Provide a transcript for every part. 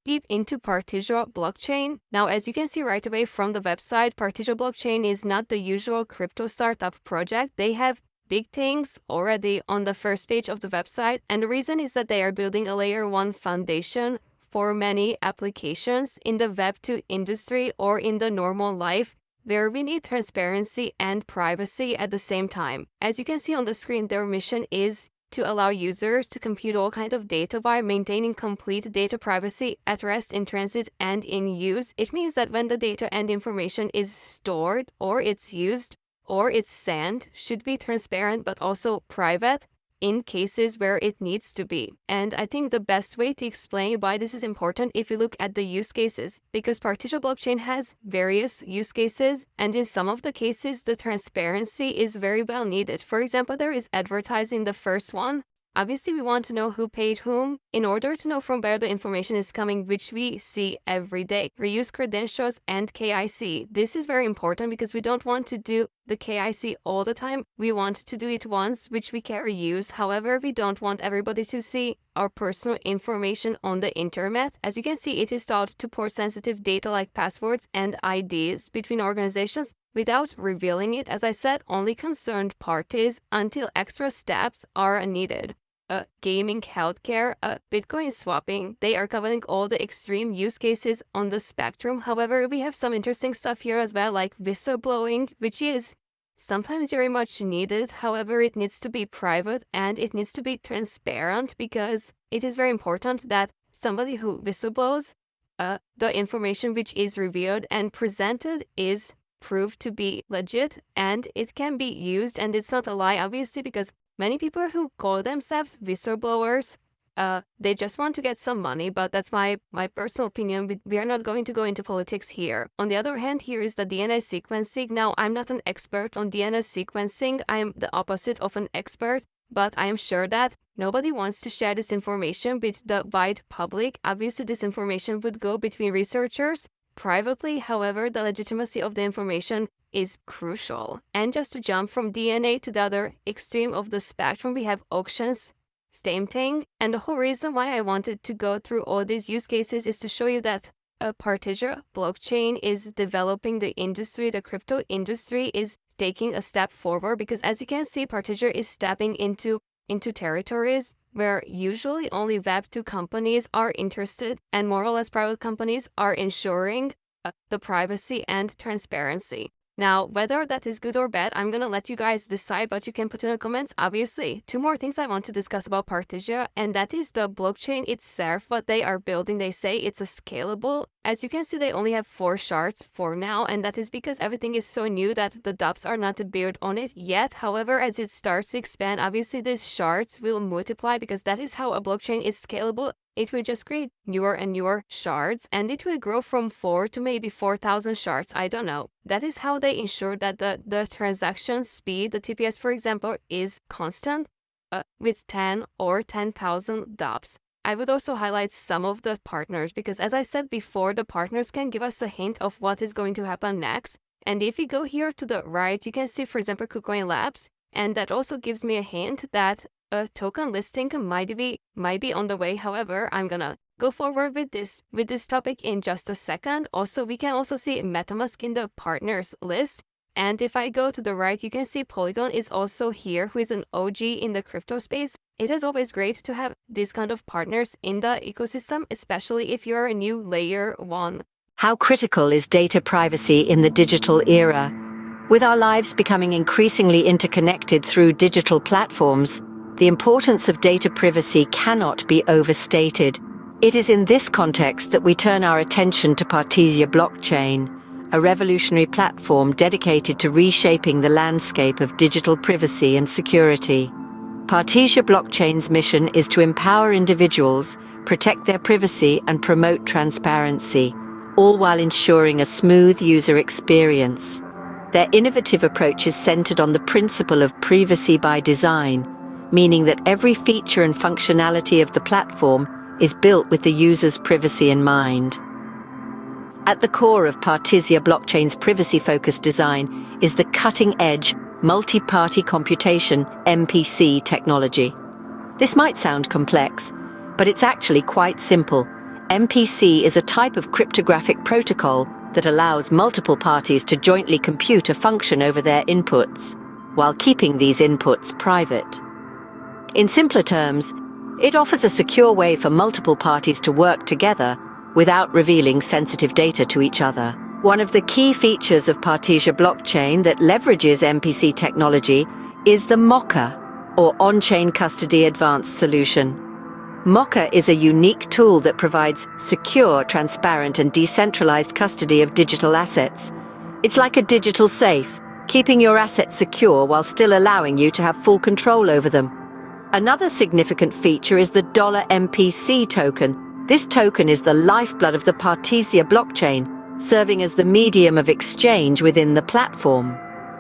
deep into Partisia blockchain. Now, as you can see right away from the website, Partisia blockchain is not the usual crypto startup project. They have big things already on the first page of the website, and the reason is that they are building a layer 1 foundation for many applications in the Web2 industry or in the normal life, where we need transparency and privacy at the same time. As you can see on the screen, their mission is to allow users to compute all kinds of data while maintaining complete data privacy at rest, in transit, and in use. It means that when the data and information is stored or it's used or it's sent, should be transparent but also private in cases where it needs to be. And I think the best way to explain why this is important if you look at the use cases, because Partisia blockchain has various use cases, and in some of the cases, the transparency is very well needed. For example, there is advertising, the first one. Obviously, we want to know who paid whom in order to know from where the information is coming, which we see every day. Reuse credentials and KYC. This is very important because we don't want to do the KYC all the time. We want to do it once, which we can reuse. However, we don't want everybody to see our personal information on the internet. As you can see, it is thought to port sensitive data like passwords and IDs between organizations without revealing it. As I said, only concerned parties until extra steps are needed. Gaming, healthcare, Bitcoin swapping, they are covering all the extreme use cases on the spectrum. However, we have some interesting stuff here as well, like whistleblowing, which is sometimes very much needed. However, it needs to be private and it needs to be transparent, because it is very important that somebody who whistleblows, the information which is revealed and presented is proved to be legit and it can be used, and it's not a lie, obviously, because many people who call themselves whistleblowers, they just want to get some money, but that's my personal opinion. We are not going to go into politics here. On the other hand, here is the DNA sequencing. Now, I'm not an expert on DNA sequencing. I'm the opposite of an expert, but I am sure that nobody wants to share this information with the wide public. Obviously, this information would go between researchers privately. However, the legitimacy of the information is crucial. And just to jump from DNA to the other extreme of the spectrum, we have auctions. Same thing. And the whole reason why I wanted to go through all these use cases is to show you that Partisia blockchain is developing the industry. The crypto industry is taking a step forward, because as you can see, Partisia is stepping into territories where usually only Web2 companies are interested, and more or less private companies are ensuring the privacy and transparency. Now, whether that is good or bad, I'm gonna let you guys decide, but you can put in the comments. Obviously, two more things I want to discuss about Partisia, and that is the blockchain itself, what they are building. They say it's a scalable. As you can see, they only have 4 shards for now, and that is because everything is so new that the dApps are not built on it yet. However, as it starts to expand, obviously these shards will multiply, because that is how a blockchain is scalable. It will just create newer and newer shards, and it will grow from 4 to maybe 4,000 shards. I don't know. That is how they ensure that the transaction speed, the TPS for example, is constant with 10 or 10,000 dApps. I would also highlight some of the partners, because as I said before, the partners can give us a hint of what is going to happen next. And if you go here to the right, you can see, for example, KuCoin Labs, and that also gives me a hint that a token listing might be on the way. However, I'm gonna go forward with this topic in just a second. Also, we can also see MetaMask in the partners list. And if I go to the right, you can see Polygon is also here, who is an OG in the crypto space. It is always great to have these kind of partners in the ecosystem, especially if you're a new layer 1. How critical is data privacy in the digital era? With our lives becoming increasingly interconnected through digital platforms, the importance of data privacy cannot be overstated. It is in this context that we turn our attention to Partisia blockchain, a revolutionary platform dedicated to reshaping the landscape of digital privacy and security. Partisia blockchain's mission is to empower individuals, protect their privacy, and promote transparency, all while ensuring a smooth user experience. Their innovative approach is centered on the principle of privacy by design, meaning that every feature and functionality of the platform is built with the user's privacy in mind. At the core of Partisia blockchain's privacy-focused design is the cutting-edge multi-party computation (MPC) technology. This might sound complex, but it's actually quite simple. MPC is a type of cryptographic protocol that allows multiple parties to jointly compute a function over their inputs, while keeping these inputs private. In simpler terms, it offers a secure way for multiple parties to work together without revealing sensitive data to each other. One of the key features of Partisia blockchain that leverages MPC technology is the MOCA, or On-Chain Custody Advanced Solution. MOCA is a unique tool that provides secure, transparent, and decentralized custody of digital assets. It's like a digital safe, keeping your assets secure while still allowing you to have full control over them. Another significant feature is the $MPC token. This token is the lifeblood of the Partisia blockchain, serving as the medium of exchange within the platform.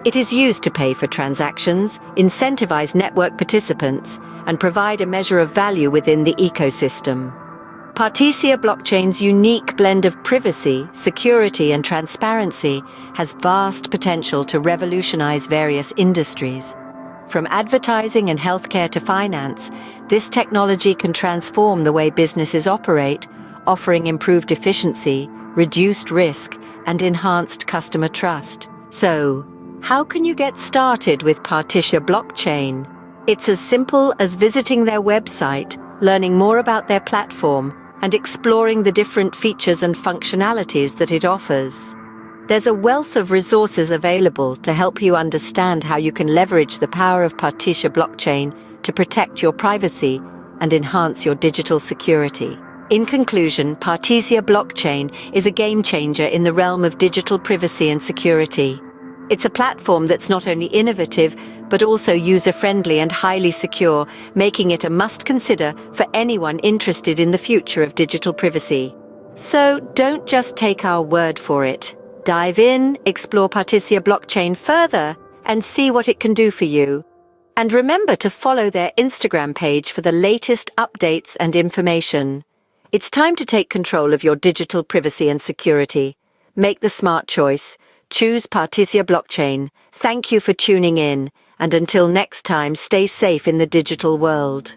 It is used to pay for transactions, incentivize network participants, and provide a measure of value within the ecosystem. Partisia blockchain's unique blend of privacy, security, and transparency has vast potential to revolutionize various industries. From advertising and healthcare to finance, this technology can transform the way businesses operate, offering improved efficiency, reduced risk, and enhanced customer trust. So, how can you get started with Partisia blockchain? It's as simple as visiting their website, learning more about their platform, and exploring the different features and functionalities that it offers. There's a wealth of resources available to help you understand how you can leverage the power of Partisia blockchain to protect your privacy and enhance your digital security. In conclusion, Partisia blockchain is a game changer in the realm of digital privacy and security. It's a platform that's not only innovative, but also user-friendly and highly secure, making it a must-consider for anyone interested in the future of digital privacy. So don't just take our word for it. Dive in, explore Partisia blockchain further, and see what it can do for you. And remember to follow their Instagram page for the latest updates and information. It's time to take control of your digital privacy and security. Make the smart choice. Choose Partisia blockchain. Thank you for tuning in, and until next time, stay safe in the digital world.